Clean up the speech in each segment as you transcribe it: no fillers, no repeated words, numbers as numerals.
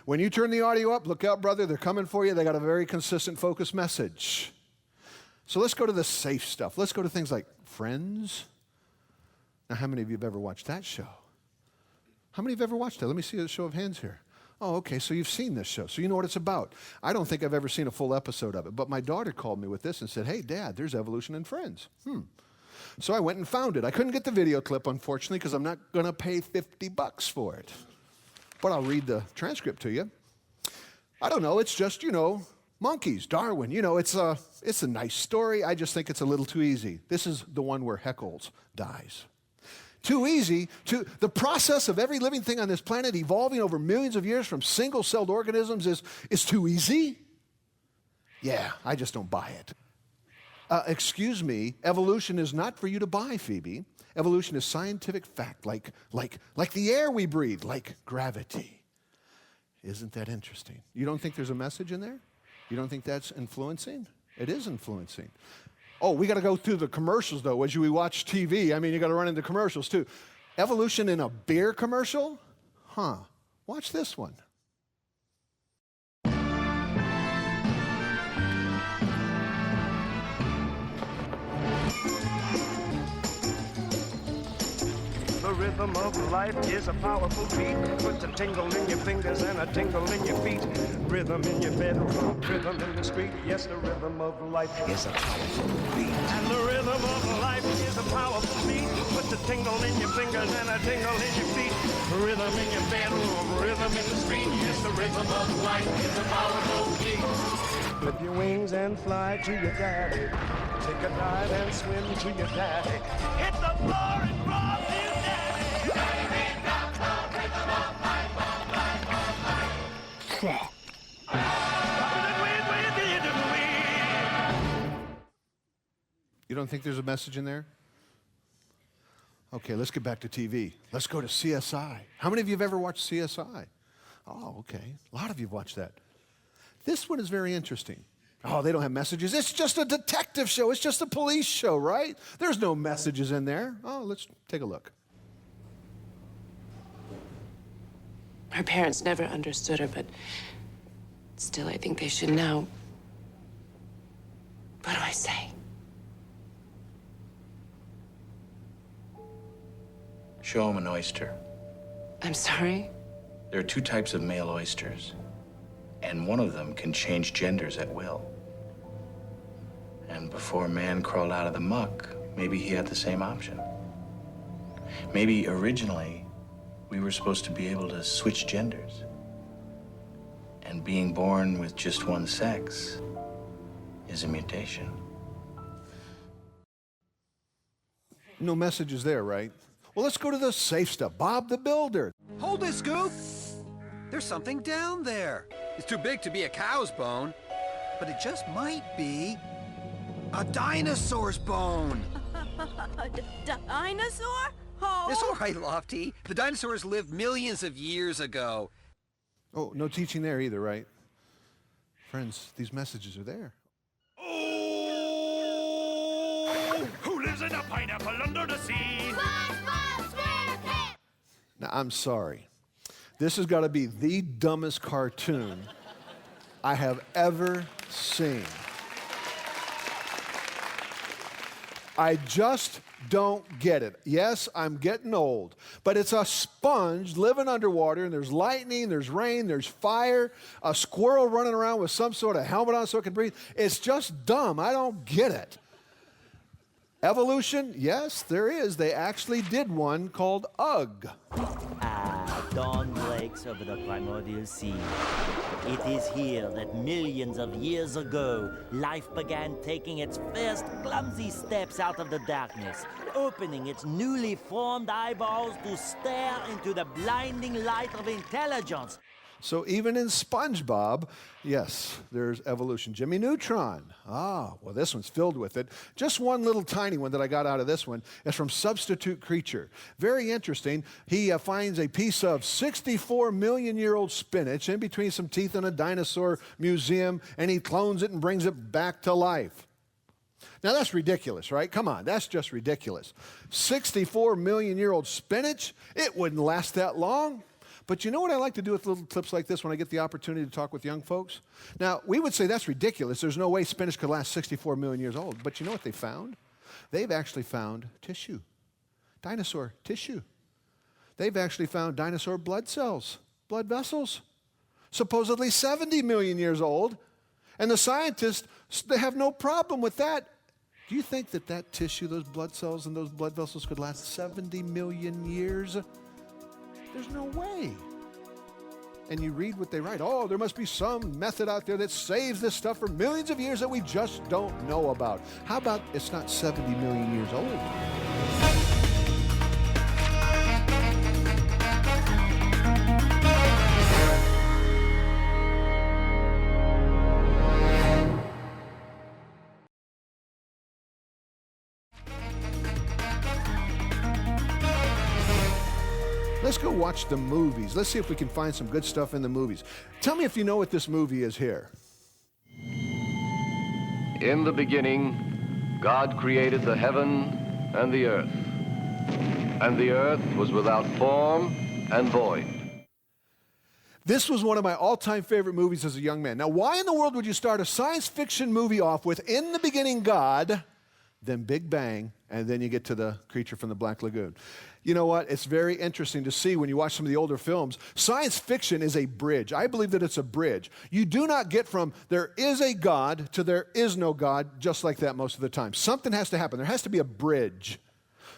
When you turn the audio up, look out, brother, they're coming for you. They got a very consistent, focused message. So let's go to the safe stuff. Let's go to things like Friends. Now, how many of you have ever watched that show? How many have ever watched it? Let me see a show of hands here. Oh, okay, so you've seen this show, so you know what it's about. I don't think I've ever seen a full episode of it, but my daughter called me with this and said, hey, Dad, there's evolution in Friends. So I went and found it. I couldn't get the video clip, unfortunately, because I'm not going to pay $50 for it. But I'll read the transcript to you. I don't know, it's just, monkeys, Darwin. It's a nice story. I just think it's a little too easy. This is the one where Heckles dies. Too easy. The process of every living thing on this planet evolving over millions of years from single-celled organisms is too easy? Yeah, I just don't buy it. Excuse me, evolution is not for you to buy, Phoebe. Evolution is scientific fact, like the air we breathe, like gravity. Isn't that interesting? You don't think there's a message in there? You don't think that's influencing? It is influencing. Oh, we got to go through the commercials, though, as we watch TV. I mean, you got to run into commercials, too. Evolution in a beer commercial? Watch this one. The rhythm of life is a powerful beat. Puts a tingle in your fingers and a tingle in your feet. Rhythm in your bedroom, rhythm in the street. Yes, the rhythm of life is a powerful beat. And the rhythm of life is a powerful beat. Puts a tingle in your fingers and a tingle in your feet. Rhythm in your bedroom, rhythm in the street. Yes, the rhythm of life is a powerful beat. Flip your wings and fly to your daddy. Take a dive and swim to your daddy. Hit the floor and rock to your daddy. You don't think there's a message in there? Okay, let's get back to TV. Let's go to CSI. How many of you have ever watched CSI? Oh, okay. A lot of you have watched that. This one is very interesting. Oh, they don't have messages. It's just a detective show. It's just a police show, right? There's no messages in there. Oh, let's take a look. Her parents never understood her, but still, I think they should know. What do I say? Show him an oyster. I'm sorry? There are two types of male oysters, and one of them can change genders at will. And before man crawled out of the muck, maybe he had the same option. Maybe originally, we were supposed to be able to switch genders. And being born with just one sex is a mutation. No messages there, right? Well, let's go to the safe stuff. Bob the Builder. Hold it, Scoop! There's something down there. It's too big to be a cow's bone, but it just might be a dinosaur's bone. Dinosaur? Oh. It's all right, Lofty. The dinosaurs lived millions of years ago. Oh, no teaching there either, right? Friends, these messages are there. Oh, who lives in a pineapple under the sea? Now, I'm sorry. This has got to be the dumbest cartoon I have ever seen. I just don't get it. Yes, I'm getting old, but it's a sponge living underwater, and there's lightning, there's rain, there's fire, a squirrel running around with some sort of helmet on so it can breathe. It's just dumb. I don't get it. Evolution, yes, there is. They actually did one called Ugg. Dawn breaks over the primordial sea. It is here that millions of years ago, life began taking its first clumsy steps out of the darkness, opening its newly formed eyeballs to stare into the blinding light of intelligence. So even in SpongeBob, yes, there's evolution. Jimmy Neutron. Well, this one's filled with it. Just one little tiny one that I got out of this one is from Substitute Creature. Very interesting. He finds a piece of 64-million-year-old spinach in between some teeth in a dinosaur museum, and he clones it and brings it back to life. Now, that's ridiculous, right? Come on, that's just ridiculous. 64-million-year-old spinach? It wouldn't last that long. But you know what I like to do with little clips like this when I get the opportunity to talk with young folks? Now, we would say that's ridiculous. There's no way spinach could last 64 million years old. But you know what they found? They've actually found tissue, dinosaur tissue. They've actually found dinosaur blood cells, blood vessels, supposedly 70 million years old. And the scientists, they have no problem with that. Do you think that that tissue, those blood cells and those blood vessels could last 70 million years? There's no way. And you read what they write. Oh, there must be some method out there that saves this stuff for millions of years that we just don't know about. How about it's not 70 million years old? Let's go watch the movies. Let's see if we can find some good stuff in the movies. Tell me if you know what this movie is here. In the beginning, God created the heaven and the earth. And the earth was without form and void. This was one of my all-time favorite movies as a young man. Now, why in the world would you start a science fiction movie off with in the beginning God, then Big Bang, and then you get to the creature from the Black Lagoon? You know what? It's very interesting to see when you watch some of the older films. Science fiction is a bridge. I believe that it's a bridge. You do not get from there is a God to there is no God just like that most of the time. Something has to happen. There has to be a bridge.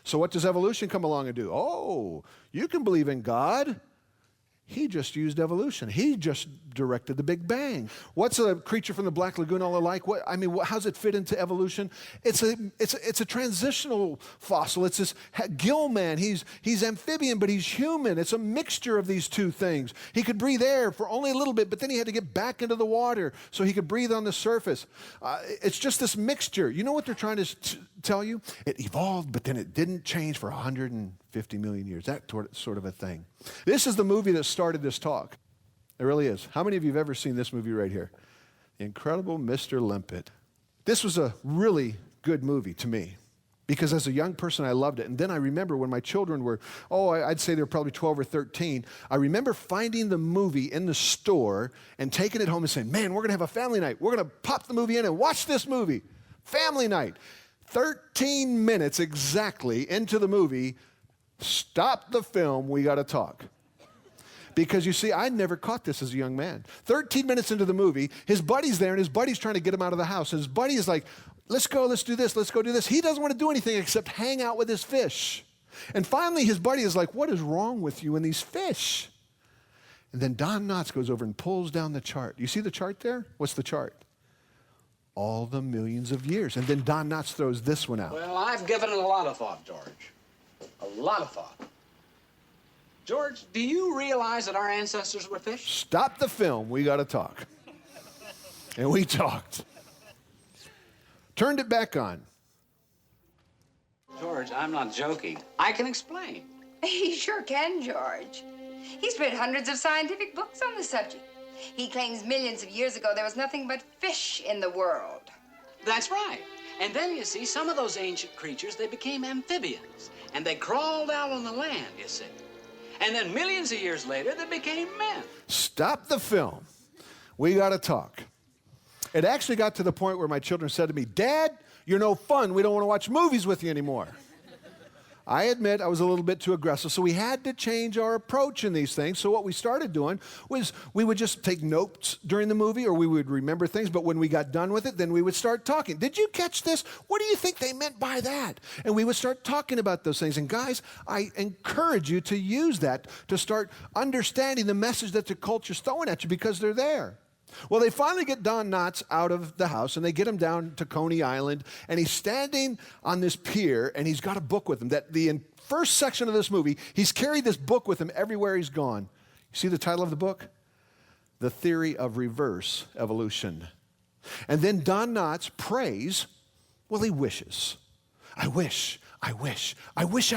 So what does evolution come along and do? Oh, you can believe in God. He just used evolution. He just directed the Big Bang. What's a creature from the Black Lagoon all alike? How's it fit into evolution? It's a transitional fossil. It's this gill man. He's amphibian, but he's human. It's a mixture of these two things. He could breathe air for only a little bit, but then he had to get back into the water so he could breathe on the surface. It's just this mixture. You know what they're trying to tell you? It evolved, but then it didn't change for 150 million years. That sort of a thing. This is the movie that started this talk. It really is. How many of you have ever seen this movie right here? The Incredible Mr. Limpet. This was a really good movie to me because as a young person, I loved it. And then I remember when my children were, I'd say they were probably 12 or 13. I remember finding the movie in the store and taking it home and saying, man, we're going to have a family night. We're going to pop the movie in and watch this movie. Family night. 13 minutes exactly into the movie, stop the film, we got to talk. Because you see, I never caught this as a young man. 13 minutes into the movie, his buddy's there, and his buddy's trying to get him out of the house. And his buddy is like, let's go, let's do this, let's go do this. He doesn't want to do anything except hang out with his fish. And finally, his buddy is like, what is wrong with you and these fish? And then Don Knotts goes over and pulls down the chart. You see the chart there? What's the chart? All the millions of years. And then Don Knotts throws this one out. Well, I've given it a lot of thought, George. A lot of thought. George, do you realize that our ancestors were fish? Stop the film. We got to talk. And we talked. Turned it back on. George, I'm not joking. I can explain. He sure can, George. He's read hundreds of scientific books on the subject. He claims millions of years ago there was nothing but fish in the world. That's right. And then, you see, some of those ancient creatures, they became amphibians. And they crawled out on the land, you see. And then millions of years later, they became men. Stop the film. We got to talk. It actually got to the point where my children said to me, Dad, you're no fun. We don't want to watch movies with you anymore. I admit I was a little bit too aggressive, so we had to change our approach in these things. So what we started doing was we would just take notes during the movie, or we would remember things, but when we got done with it, then we would start talking. Did you catch this? What do you think they meant by that? And we would start talking about those things. And guys, I encourage you to use that to start understanding the message that the culture's throwing at you because they're there. Well, they finally get Don Knotts out of the house, and they get him down to Coney Island, and he's standing on this pier, and he's got a book with him. That the first section of this movie, he's carried this book with him everywhere he's gone. You see the title of the book? The Theory of Reverse Evolution. And then Don Knotts prays, well, he wishes. I wish I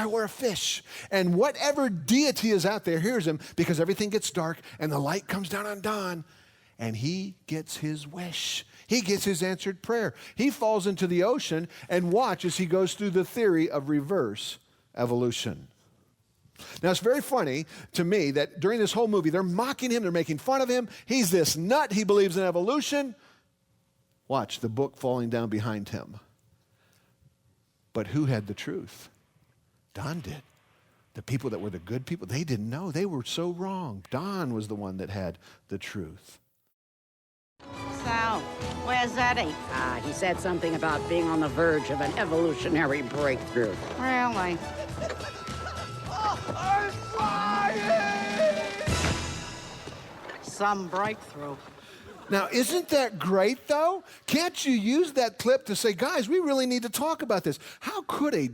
were a fish. And whatever deity is out there hears him because everything gets dark, and the light comes down on Don. And he gets his wish. He gets his answered prayer. He falls into the ocean and watch as he goes through the theory of reverse evolution. Now, it's very funny to me that during this whole movie, they're mocking him, they're making fun of him. He's this nut, he believes in evolution. Watch the book falling down behind him. But who had the truth? Don did. The people that were the good people, they didn't know. They were so wrong. Don was the one that had the truth. Sal, where's Eddie? He said something about being on the verge of an evolutionary breakthrough. Really? I'm flying! Some breakthrough. Now, isn't that great, though? Can't you use that clip to say, guys, we really need to talk about this. How could a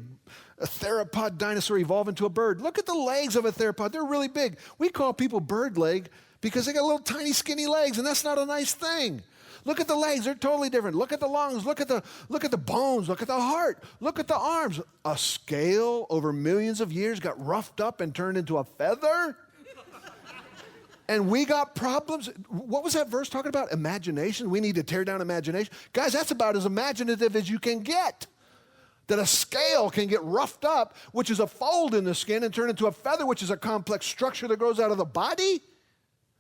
theropod dinosaur evolve into a bird? Look at the legs of a theropod. They're really big. We call people bird leg because they got little tiny skinny legs, and that's not a nice thing. Look at the legs. They're totally different. Look at the lungs. Look at the bones. Look at the heart. Look at the arms. A scale over millions of years got roughed up and turned into a feather? And we got problems. What was that verse talking about? Imagination. We need to tear down imagination. Guys, that's about as imaginative as you can get. That a scale can get roughed up, which is a fold in the skin, and turn into a feather, which is a complex structure that grows out of the body.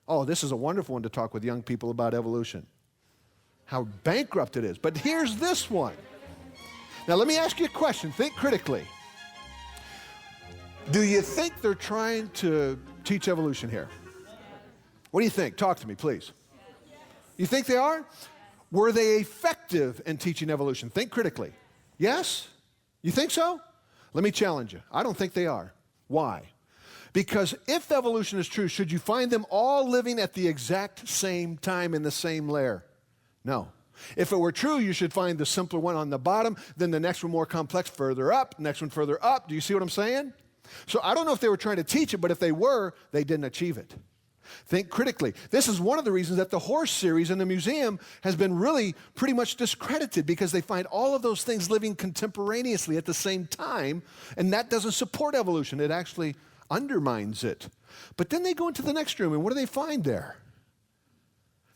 Oh, this is a wonderful one to talk with young people about evolution. How bankrupt it is. But here's this one. Now, let me ask you a question. Think critically. Do you think they're trying to teach evolution here? What do you think? Talk to me, please. You think they are? Were they effective in teaching evolution? Think critically. Yes? You think so? Let me challenge you. I don't think they are. Why? Because if evolution is true, should you find them all living at the exact same time in the same layer? No. If it were true, you should find the simpler one on the bottom, then the next one more complex further up, next one further up. Do you see what I'm saying? So I don't know if they were trying to teach it, but if they were, they didn't achieve it. Think critically. This is one of the reasons that the horse series in the museum has been really pretty much discredited, because they find all of those things living contemporaneously at the same time, and that doesn't support evolution. It actually undermines it. But then they go into the next room, and what do they find there?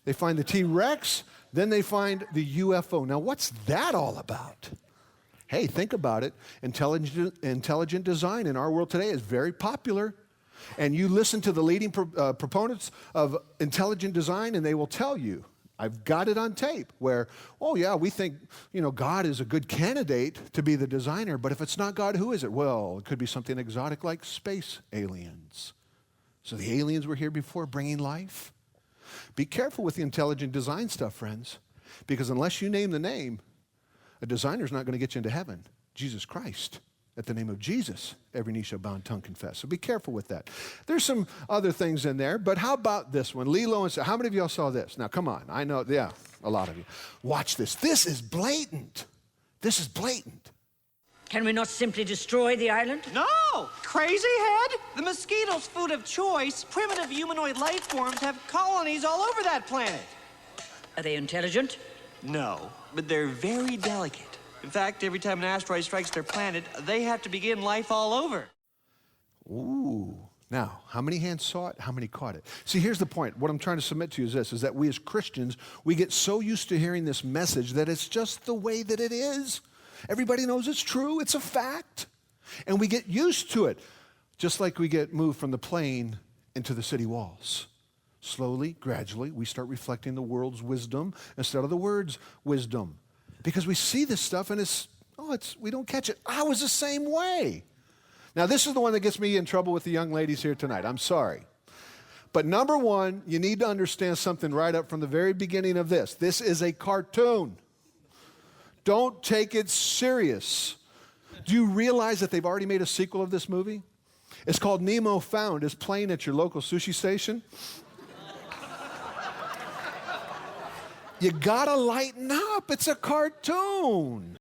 They find the T-Rex, then they find the UFO. Now, what's that all about? Hey, think about it. Intelligent design in our world today is very popular. And you listen to the leading proponents of intelligent design, and they will tell you, I've got it on tape, where, oh yeah, we think, God is a good candidate to be the designer, but if it's not God, who is it? Well, it could be something exotic like space aliens. So the aliens were here before bringing life. Be careful with the intelligent design stuff, friends, because unless you name the name, a designer's not going to get you into heaven. Jesus Christ. At the name of Jesus, every knee shall bow and tongue confess. So be careful with that. There's some other things in there, but how about this one? Lilo and Stitch. How many of y'all saw this? Now, come on. I know, yeah, a lot of you. Watch this. This is blatant. This is blatant. Can we not simply destroy the island? No! Crazy head? The mosquito's food of choice, primitive humanoid life forms have colonies all over that planet. Are they intelligent? No, but they're very delicate. In fact, every time an asteroid strikes their planet, they have to begin life all over. Ooh. Now, how many hands saw it? How many caught it? See, here's the point. What I'm trying to submit to you is this, is that we as Christians, we get so used to hearing this message that it's just the way that it is. Everybody knows it's true. It's a fact. And we get used to it, just like we get moved from the plane into the city walls. Slowly, gradually, we start reflecting the world's wisdom instead of the word's wisdom. Because we see this stuff and we don't catch it. I was the same way. Now, this is the one that gets me in trouble with the young ladies here tonight. I'm sorry. But number one, you need to understand something right up from the very beginning of this. This is a cartoon. Don't take it serious. Do you realize that they've already made a sequel of this movie? It's called Nemo Found. It's playing at your local sushi station. You gotta lighten up. It's a cartoon.